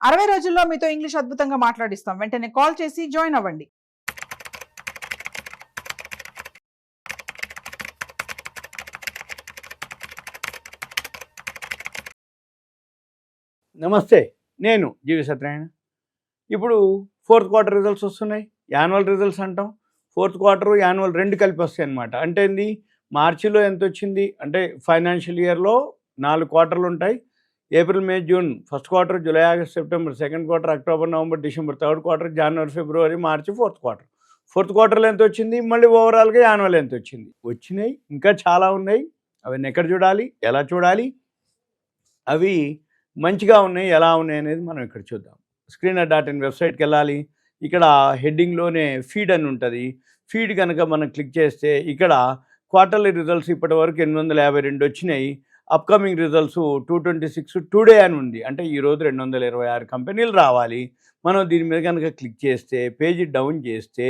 60 రోజుల్లో మీతో ఇంగ్లీష్ అద్భుతంగా మాట్లాడిస్తాం. వెంటనే కాల్ చేసి జాయిన్ అవ్వండి. నమస్తే, నేను జీవి సత్యనారాయణ. ఇప్పుడు ఫోర్త్ క్వార్టర్ రిజల్ట్స్ వస్తున్నాయి. యాన్యువల్ రిజల్ట్స్ అంటాం. ఫోర్త్ క్వార్టర్ యాన్యువల్ రెండు కలిపి వస్తాయి అన్నమాట. అంటే ఏంది, మార్చిలో ఎంత వచ్చింది అంటే ఫైనాన్షియల్ ఇయర్లో 4 క్వార్టర్లు ఉంటాయి. April, May, June first quarter, July, August, September second quarter, October, November, December third quarter, జనవరి, ఫిబ్రవరి, మార్చి ఫోర్త్ క్వార్టర్. ఫోర్త్ క్వార్టర్లో ఎంత వచ్చింది, మళ్ళీ ఓవరాల్గా యాన్యువల్ ఎంత వచ్చింది. వచ్చినాయి, ఇంకా చాలా ఉన్నాయి. అవన్నీ ఎక్కడ చూడాలి, ఎలా చూడాలి, అవి మంచిగా ఉన్నాయి ఎలా ఉన్నాయి అనేది మనం ఇక్కడ చూద్దాం. screener.in వెబ్సైట్కి వెళ్ళాలి. ఇక్కడ హెడ్డింగ్లోనే ఫీడ్ అని ఉంటుంది. ఫీడ్ కనుక మనం క్లిక్ చేస్తే ఇక్కడ క్వార్టర్లీ రిజల్ట్స్ ఇప్పటి వరకు 852 వచ్చినాయి. అప్కమింగ్ రిజల్ట్స్ 226 టుడే అని ఉంది. అంటే ఈరోజు 226 కంపెనీలు రావాలి. మనం దీని మీద కనుక క్లిక్ చేస్తే పేజీ డౌన్ చేస్తే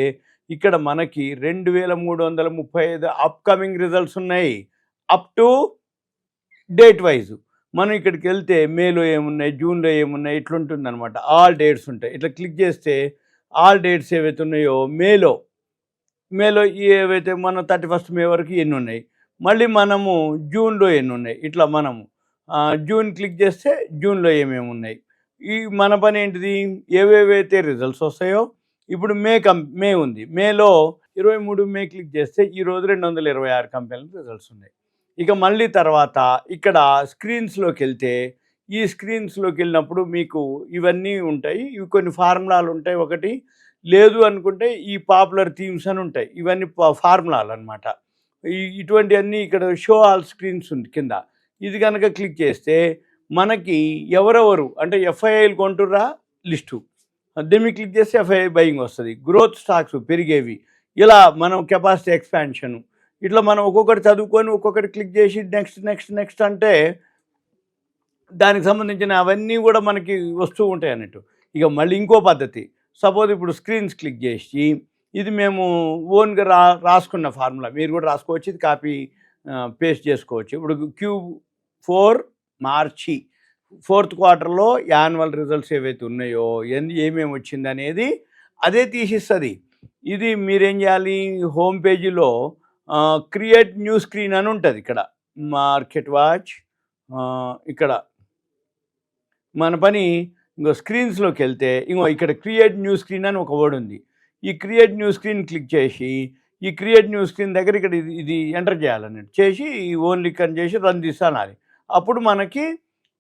ఇక్కడ మనకి 2335 అప్కమింగ్ రిజల్ట్స్ ఉన్నాయి. అప్ టు డేట్ వైజ్ మనం ఇక్కడికి వెళ్తే మేలో ఏమున్నాయి, జూన్లో ఏమున్నాయి, ఇట్లుంటుంది అనమాట. ఆల్ డేట్స్ ఉంటాయి. ఇట్లా క్లిక్ చేస్తే ఆల్ డేట్స్ ఏవైతే ఉన్నాయో మేలో ఏవైతే మన 31 మే వరకు ఎన్ని ఉన్నాయి, మళ్ళీ మనము జూన్లో ఎన్ని ఉన్నాయి, ఇట్లా మనము జూన్ క్లిక్ చేస్తే జూన్లో ఏమేమి ఉన్నాయి. ఈ మన పని ఏంటిది, ఏవేవైతే రిజల్ట్స్ వస్తాయో ఇప్పుడు మే ఉంది. మేలో 23 మే క్లిక్ చేస్తే ఈరోజు 226 కంపెనీల రిజల్ట్స్ ఉన్నాయి. ఇక మళ్ళీ తర్వాత ఇక్కడ స్క్రీన్స్లోకి వెళ్తే ఈ స్క్రీన్స్లోకి వెళ్ళినప్పుడు మీకు ఇవన్నీ ఉంటాయి. ఇవి కొన్ని ఫార్ములాలు ఉంటాయి. ఒకటి లేదు అనుకుంటే ఈ పాపులర్ థీమ్స్ అని ఉంటాయి. ఇవన్నీ ఫార్ములాలు అనమాట. ఇటువంటివన్నీ ఇక్కడ షో ఆల్ స్క్రీన్స్ ఉంది కింద. ఇది కనుక క్లిక్ చేస్తే మనకి ఎవరెవరు అంటే ఎఫ్ఐఐలు కొంటుర్రా లిస్టు, దీన్ని క్లిక్ చేస్తే ఎఫ్ఐఐ బయింగ్ వస్తుంది. గ్రోత్ స్టాక్స్ పెరిగేవి, ఇలా మనం కెపాసిటీ ఎక్స్పాన్షను, ఇట్లా మనం ఒక్కొక్కటి చదువుకొని ఒక్కొక్కటి క్లిక్ చేసి నెక్స్ట్ నెక్స్ట్ నెక్స్ట్ అంటే దానికి సంబంధించిన అవన్నీ కూడా మనకి వస్తూ ఉంటాయి అన్నట్టు. ఇక మళ్ళీ ఇంకో పద్ధతి, సపోజ్ ఇప్పుడు స్క్రీన్స్ క్లిక్ చేసి ఇది మేము ఓన్గా రాసుకున్న ఫార్ములా, మీరు కూడా రాసుకోవచ్చు, ఇది కాపీ పేస్ట్ చేసుకోవచ్చు. ఇప్పుడు Q4 మార్చి ఫోర్త్ క్వార్టర్లో యాన్యువల్ రిజల్ట్స్ ఏవైతే ఉన్నాయో ఏమేమి వచ్చింది అనేది అదే తీసిస్తుంది. ఇది మీరేం చేయాలి, హోమ్ పేజీలో క్రియేట్ న్యూ స్క్రీన్ అని ఉంటుంది. ఇక్కడ మార్కెట్ వాచ్, ఇక్కడ మన పని ఇంకో స్క్రీన్స్లోకి వెళ్తే ఇక్కడ క్రియేట్ న్యూ స్క్రీన్ అని ఒక వర్డ్ ఉంది. ఈ క్రియేట్ న్యూ స్క్రీన్ క్లిక్ చేసి ఈ క్రియేట్ న్యూ స్క్రీన్ దగ్గర ఇక్కడ ఇది ఎంటర్ చేయాలన్నట్టు చేసి ఓన్లీ కన్ చేసి రన్ తీసానాలి. అప్పుడు మనకి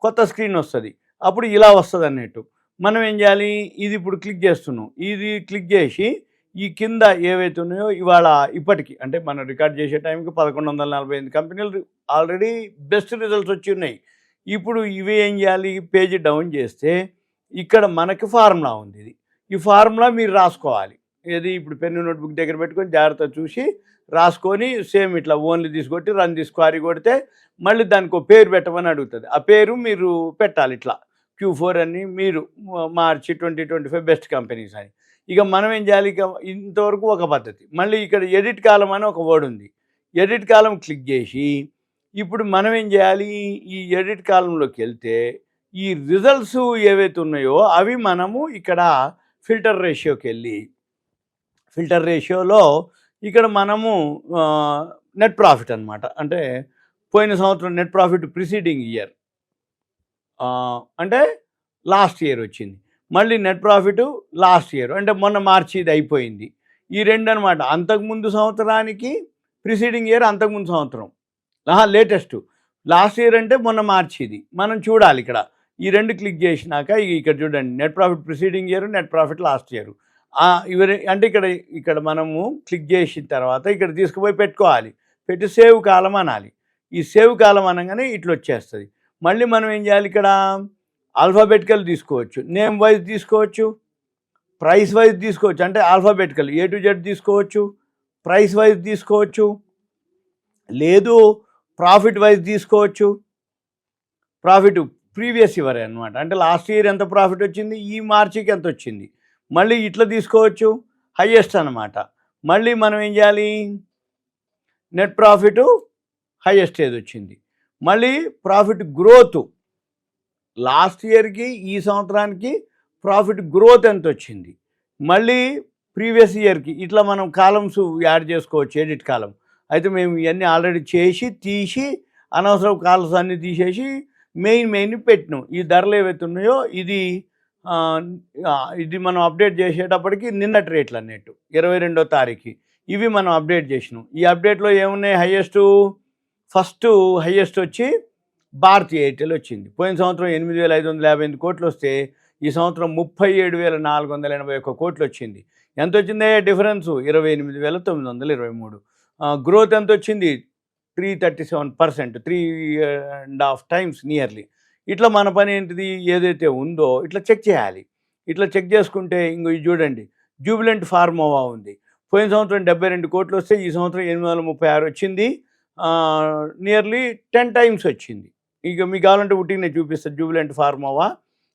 కొత్త స్క్రీన్ వస్తుంది. అప్పుడు ఇలా వస్తుంది అన్నట్టు. మనం ఏం చేయాలి, ఇది ఇప్పుడు క్లిక్ చేస్తున్నాం. ఇది క్లిక్ చేసి ఈ కింద ఏవైతే ఉన్నాయో ఇవాళ ఇప్పటికి అంటే మనం రికార్డ్ చేసే టైంకి 1148 కంపెనీలు ఆల్రెడీ బెస్ట్ రిజల్ట్స్ వచ్చి ఉన్నాయి. ఇప్పుడు ఇవి ఏం చేయాలి, పేజీ డౌన్ చేస్తే ఇక్కడ మనకి ఫార్ములా ఉంది. ఇది ఈ ఫార్ములా మీరు రాసుకోవాలి. ఏది ఇప్పుడు పెన్ను నోట్బుక్ దగ్గర పెట్టుకొని జాగ్రత్తగా చూసి రాసుకొని సేమ్ ఇట్లా ఓన్లీ తీసుకొట్టి రన్ తీసుకొని కొడితే మళ్ళీ దానికి ఒక పేరు పెట్టమని అడుగుతుంది. ఆ పేరు మీరు పెట్టాలి. ఇట్లా Q4 అని మీరు మార్చి 2025 బెస్ట్ కంపెనీస్ అని. ఇక మనం ఏం చేయాలి, ఇక ఇంతవరకు ఒక పద్ధతి. మళ్ళీ ఇక్కడ ఎడిట్ కాలం అని ఒక వర్డ్ ఉంది. ఎడిట్ కాలం క్లిక్ చేసి ఇప్పుడు మనం ఏం చేయాలి, ఈ ఎడిట్ కాలంలోకి వెళ్తే ఈ రిజల్ట్స్ ఏవైతే ఉన్నాయో అవి మనము ఇక్కడ ఫిల్టర్ రేషియోకి వెళ్ళి ఫిల్టర్ రేషియోలో ఇక్కడ మనము నెట్ ప్రాఫిట్ అనమాట, అంటే పోయిన సంవత్సరం నెట్ ప్రాఫిట్ ప్రిసీడింగ్ ఇయర్ అంటే లాస్ట్ ఇయర్ వచ్చింది. మళ్ళీ నెట్ ప్రాఫిట్ లాస్ట్ ఇయర్ అంటే మొన్న మార్చి ఇది అయిపోయింది. ఈ రెండు అనమాట. అంతకుముందు సంవత్సరానికి ప్రిసీడింగ్ ఇయర్, అంతకుముందు సంవత్సరం లేటెస్ట్. లాస్ట్ ఇయర్ అంటే మొన్న మార్చి ఇది మనం చూడాలి. ఇక్కడ ఈ రెండు క్లిక్ చేసినాక ఇక్కడ చూడండి, net profit preceding year, net profit last year. ఇవన్నీ అంటే ఇక్కడ మనము క్లిక్ చేసిన తర్వాత ఇక్కడ తీసుకుపోయి పెట్టుకోవాలి. పెట్టి సేవ్ కాలం అనాలి. ఈ సేవ్ కాలం అనగానే ఇట్లా వచ్చేస్తుంది. మళ్ళీ మనం ఏం చేయాలి, ఇక్కడ ఆల్ఫాబెటికల్ తీసుకోవచ్చు, నేమ్ వైజ్ తీసుకోవచ్చు, ప్రైస్ వైజ్ తీసుకోవచ్చు. అంటే ఆల్ఫాబెటికల్ A to Z తీసుకోవచ్చు, ప్రైస్ వైజ్ తీసుకోవచ్చు, లేదు ప్రాఫిట్ వైజ్ తీసుకోవచ్చు. ప్రాఫిట్ ప్రీవియస్ ఇయర్ అనమాట, అంటే లాస్ట్ ఇయర్ ఎంత ప్రాఫిట్ వచ్చింది, ఈ మార్చికి ఎంత వచ్చింది. మళ్ళీ ఇట్లా తీసుకోవచ్చు, హైయెస్ట్ అనమాట. మళ్ళీ మనం ఏం చేయాలి, నెట్ ప్రాఫిట్ హైయెస్ట్ ఏది వచ్చింది, మళ్ళీ ప్రాఫిట్ గ్రోత్ లాస్ట్ ఇయర్కి ఈ సంవత్సరానికి ప్రాఫిట్ గ్రోత్ ఎంత వచ్చింది, మళ్ళీ ప్రీవియస్ ఇయర్కి, ఇట్లా మనం కాలమ్స్ యాడ్ చేసుకోవచ్చు, ఎడిట్ కాలం. అయితే మేము ఇవన్నీ ఆల్రెడీ చేసి తీసి అనవసరం కాలమ్స్ అన్నీ తీసేసి మెయిన్ పెట్టినాం. ఈ ధరలు ఏవైతే ఉన్నాయో ఇది మనం అప్డేట్ చేసేటప్పటికి నిన్నటి రేట్లు అన్నట్టు 22వ తారీఖు ఇవి మనం అప్డేట్ చేసినాం. ఈ అప్డేట్లో ఏమున్నాయి, ఫస్ట్ హైయెస్ట్ వచ్చి భారతీ ఎయిర్టెల్ వచ్చింది. పోయిన సంవత్సరం 8,558 కోట్లు వస్తే ఈ సంవత్సరం 37,481 కోట్లు వచ్చింది. ఎంత వచ్చిందే డిఫరెన్స్? 28,923. గ్రోత్ ఎంత వచ్చింది? 337%, 3.5 టైమ్స్ నియర్లీ. ఇట్లా మన పని ఏంటిది, ఏదైతే ఉందో ఇట్లా చెక్ చేయాలి. ఇట్లా చెక్ చేసుకుంటే ఇంకో ఇది చూడండి, జూబిలెంట్ ఫార్మోవా ఉంది. పోయిన సంవత్సరం 72 కోట్లు వస్తే ఈ సంవత్సరం 836 వచ్చింది, నియర్లీ 10 టైమ్స్ వచ్చింది. ఇక మీకు కావాలంటే ఉట్టినే చూపిస్తుంది జూబిలెంట్ ఫార్మోవా.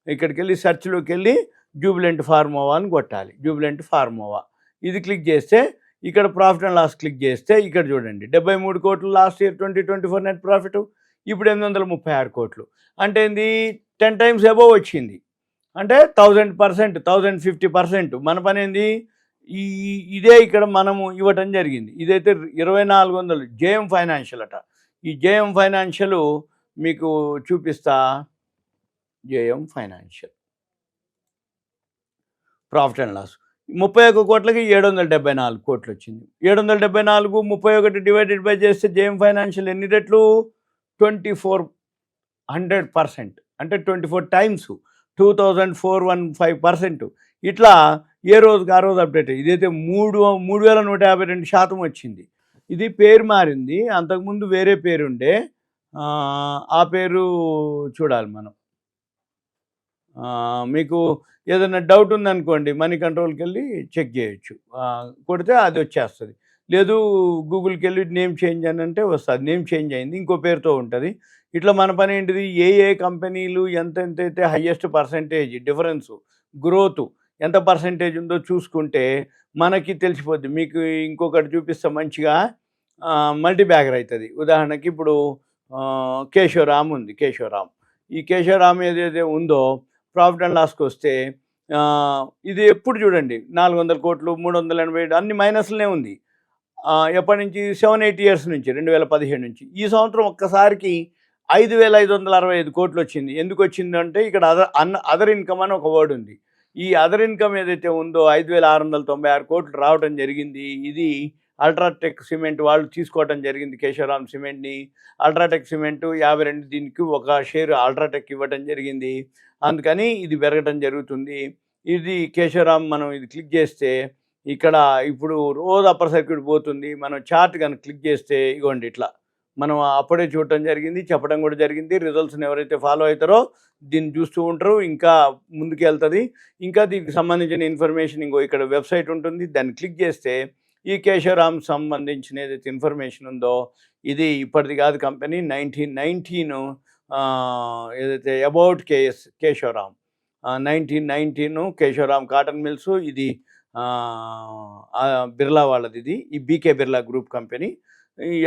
ఇక్కడికి వెళ్ళి సెర్చ్లోకి వెళ్ళి జూబిలెంట్ ఫార్మోవా అని కొట్టాలి. జూబిలెంట్ ఫార్మోవా ఇది క్లిక్ చేస్తే ఇక్కడ ప్రాఫిట్ అండ్ లాస్ క్లిక్ చేస్తే ఇక్కడ చూడండి 73 కోట్లు లాస్ట్ ఇయర్ 2024 నెట్ ప్రాఫిట్, ఇప్పుడు 836 కోట్లు. అంటే ఏంది, 10 టైమ్స్ అబోవ్ వచ్చింది. అంటే 1000%, 1050%. మన పని ఏంది, ఇదే ఇక్కడ మనము ఇవ్వటం జరిగింది. ఇదైతే 2400 జేఎం ఫైనాన్షియల్ అట. ఈ జేఎం ఫైనాన్షియల్ మీకు చూపిస్తా. JM financial profit and loss 31 కోట్లకి 774 కోట్లు వచ్చింది. 774 31 డివైడెడ్ బై చేస్తే జేఎం ఫైనాన్షియల్ ఎన్ని రెట్లు? 2400%, అంటే 24 టైమ్స్, 2415%. ఇట్లా ఏ రోజుకి ఆ రోజు అప్డేట్. ఇదైతే 3,152% వచ్చింది. ఇది పేరు మారింది, అంతకుముందు వేరే పేరుండే, ఆ పేరు చూడాలి మనం. మీకు ఏదైనా డౌట్ ఉందనుకోండి మనీ కంట్రోల్కి వెళ్ళి చెక్ చేయొచ్చు, కొడితే అది వచ్చేస్తుంది. లేదు గూగుల్కి వెళ్ళి నేమ్ చేంజ్ అని అంటే వస్తుంది, నేమ్ చేంజ్ అయింది, ఇంకో పేరుతో ఉంటుంది. ఇట్లా మన పని ఏంటిది, ఏ కంపెనీలు ఎంతైతే హయ్యెస్ట్ పర్సంటేజ్ డిఫరెన్స్ గ్రోత్ ఎంత పర్సంటేజ్ ఉందో చూసుకుంటే మనకి తెలిసిపోద్ది. మీకు ఇంకొకటి చూపిస్తే మంచిగా మల్టీ బ్యాగర్ అవుతుంది. ఉదాహరణకి ఇప్పుడు కేశవరామ్ ఉంది. ఈ కేశవరామ్ ఏదైతే ఉందో ప్రాఫిట్ అండ్ లాస్కి వస్తే ఇది ఎప్పుడు చూడండి 400 కోట్లు 380 అన్ని మైనస్లోనే ఉంది. ఎప్పటి నుంచి? 7-8 ఇయర్స్ నుంచి, 2017 నుంచి. ఈ సంవత్సరం ఒక్కసారికి 5,565 కోట్లు వచ్చింది. ఎందుకు వచ్చిందంటే ఇక్కడ అదర్ ఇన్కమ్ అని ఒక వర్డ్ ఉంది. ఈ అదర్ ఇన్కమ్ ఏదైతే ఉందో 5,696 కోట్లు రావడం జరిగింది. ఇది అల్ట్రాటెక్ సిమెంట్ వాళ్ళు తీసుకోవడం జరిగింది. కేశవరామ్ సిమెంట్ని అల్ట్రాటెక్ సిమెంట్ 52, దీనికి ఒక షేర్ అల్ట్రాటెక్ ఇవ్వడం జరిగింది. అందుకని ఇది పెరగడం జరుగుతుంది. ఇది కేశవరామ్. మనం ఇది క్లిక్ చేస్తే ఇక్కడ ఇప్పుడు రోజు అప్పర్ సర్క్యూట్ పోతుంది. మనం చార్ట్ కనుక క్లిక్ చేస్తే ఇగోండి ఇట్లా మనం అప్పుడే చూడటం జరిగింది, చెప్పడం కూడా జరిగింది. రిజల్ట్స్ని ఎవరైతే ఫాలో అవుతారో దీన్ని చూస్తూ ఉంటారు, ఇంకా ముందుకు వెళ్తుంది. ఇంకా దీనికి సంబంధించిన ఇన్ఫర్మేషన్ ఇంకో ఇక్కడ వెబ్సైట్ ఉంటుంది, దాన్ని క్లిక్ చేస్తే ఈ కేశవరామ్ సంబంధించిన ఏదైతే ఇన్ఫర్మేషన్ ఉందో ఇది ఇప్పటిది కాదు, కంపెనీ 1919 ఏదైతే about Keshavram 1919 Keshavram cotton mills. ఇది బిర్లా వాళ్ళది. ఇది ఈ BK Birla group company.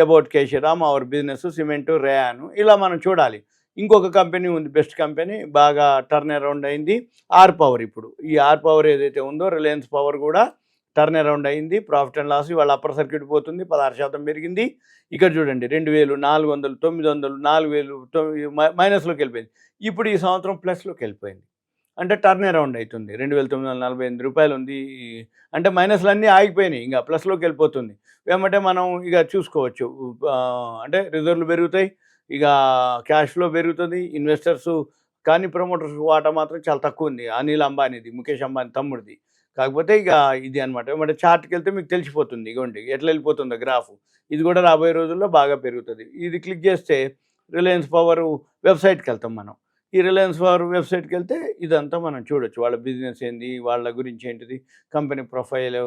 About Keshavram, our business, cement, rayon, ఇలా మనం చూడాలి. ఇంకొక కంపెనీ ఉంది, బెస్ట్ కంపెనీ, బాగా టర్న్ అరౌండ్ అయింది, ఆర్ పవర్. ఇప్పుడు ఈ ఆర్ పవర్ ఏదైతే ఉందో రిలయన్స్ పవర్ కూడా టర్న్ అరౌండ్ అయింది. ప్రాఫిట్ అండ్ లాస్ ఇవాళ అప్పర్ సర్క్యూట్ పోతుంది, 16% పెరిగింది. ఇక్కడ చూడండి 2,400, 900, 4,000 మైనస్లోకి వెళ్ళిపోయింది. ఇప్పుడు ఈ సంవత్సరం ప్లస్లోకి వెళ్ళిపోయింది. అంటే టర్న్ అరౌండ్ అవుతుంది. 2,948 రూపాయలు ఉంది. అంటే మైనస్లు అన్నీ ఆగిపోయినాయి, ఇంకా ప్లస్లోకి వెళ్ళిపోతుంది. ఏమంటే మనం ఇక చూసుకోవచ్చు, అంటే రిజర్వ్లు పెరుగుతాయి, ఇక క్యాష్ ఫ్లో పెరుగుతుంది, ఇన్వెస్టర్స్. కానీ ప్రమోటర్స్ వాటా మాత్రం చాలా తక్కువ ఉంది. అనిల్ అంబానీది, ముఖేష్ అంబానీ తమ్ముడిది. కాకపోతే ఇక ఇది అనమాట. ఏమంటే చార్ట్కి వెళ్తే మీకు తెలిసిపోతుంది, ఇగోండి ఎట్లా వెళ్ళిపోతుందో గ్రాఫ్. ఇది కూడా రాబోయే రోజుల్లో బాగా పెరుగుతుంది. ఇది క్లిక్ చేస్తే రిలయన్స్ పవర్ వెబ్సైట్కి వెళ్తాం మనం. ఈ రిలయన్స్ పవర్ వెబ్సైట్కి వెళ్తే ఇదంతా మనం చూడొచ్చు, వాళ్ళ బిజినెస్ ఏంది, వాళ్ళ గురించి ఏంటిది, కంపెనీ ప్రొఫైల్,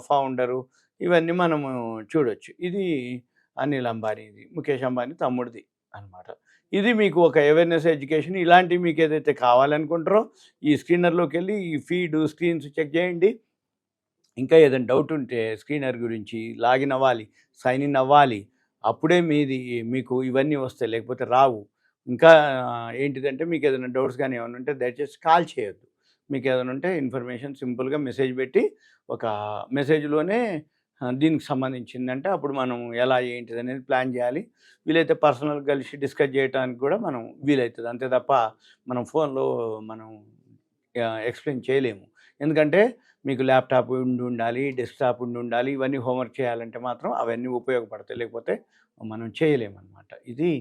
ఫౌండరు, ఇవన్నీ మనము చూడొచ్చు. ఇది అనిల్ అంబానీది, ముఖేష్ అంబానీ తమ్ముడిది అనమాట. ఇది మీకు ఒక అవేర్నెస్ ఎడ్యుకేషన్. ఇలాంటివి మీకు ఏదైతే కావాలనుకుంటారో ఈ స్క్రీనర్లోకి వెళ్ళి ఈ ఫీడ్ స్క్రీన్స్ చెక్ చేయండి. ఇంకా ఏదైనా డౌట్ ఉంటే స్క్రీనర్ గురించి లాగిన్ అవ్వాలి, సైన్ ఇన్ అవ్వాలి, అప్పుడే మీకు ఇవన్నీ వస్తాయి, లేకపోతే రావు. ఇంకా ఏంటిదంటే మీకు ఏదైనా డౌట్స్ కానీ ఏమైనా ఉంటే దయచేసి కాల్ చేయొద్దు. మీకు ఏదైనా ఉంటే ఇన్ఫర్మేషన్ సింపుల్గా మెసేజ్ పెట్టి ఒక మెసేజ్లోనే దీనికి సంబంధించిందంటే అప్పుడు మనం ఎలా ఏంటిది అనేది ప్లాన్ చేయాలి. వీలైతే పర్సనల్గా కలిసి డిస్కస్ చేయడానికి కూడా మనం వీలవుతుంది. అంతే తప్ప మనం ఫోన్లో మనం ఎక్స్ప్లెయిన్ చేయలేము. ఎందుకంటే మీకు ల్యాప్టాప్ ఉండాలి, డెస్క్టాప్ ఉండాలి. ఇవన్నీ హోంవర్క్ చేయాలంటే మాత్రం అవన్నీ ఉపయోగపడతాయి. లేకపోతే మనం చేయలేమన్నమాట. ఇది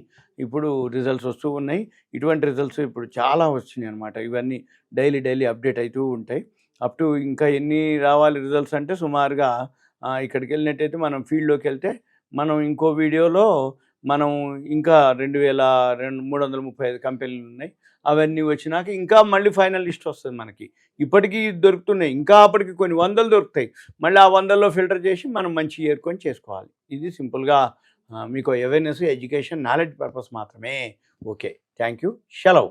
ఇప్పుడు రిజల్ట్స్ వస్తూ ఉన్నాయి. ఇటువంటి రిజల్ట్స్ ఇప్పుడు చాలా వచ్చినాయి అన్నమాట. ఇవన్నీ డైలీ అప్డేట్ అవుతూ ఉంటాయి. అప్ టు ఇంకా ఎన్ని రావాలి రిజల్ట్స్ అంటే సుమారుగా ఇక్కడికి వెళ్ళినట్టయితే మనం ఫీల్డ్లోకి వెళ్తే మనం ఇంకో వీడియోలో మనం ఇంకా 2335 కంపెనీలు ఉన్నాయి. అవన్నీ వచ్చినాక ఇంకా మళ్ళీ ఫైనల్ లిస్ట్ వస్తుంది మనకి. ఇప్పటికీ దొరుకుతున్నాయి, ఇంకా అప్పటికి కొన్ని వందలు దొరుకుతాయి. మళ్ళీ ఆ 100లో ఫిల్టర్ చేసి మనం మంచి ఏరుకొని చేసుకోవాలి. ఇది సింపుల్గా మీకు అవేర్నెస్, ఎడ్యుకేషన్, నాలెడ్జ్ పర్పస్ మాత్రమే. ఓకే, థ్యాంక్ యూ, సెలవు.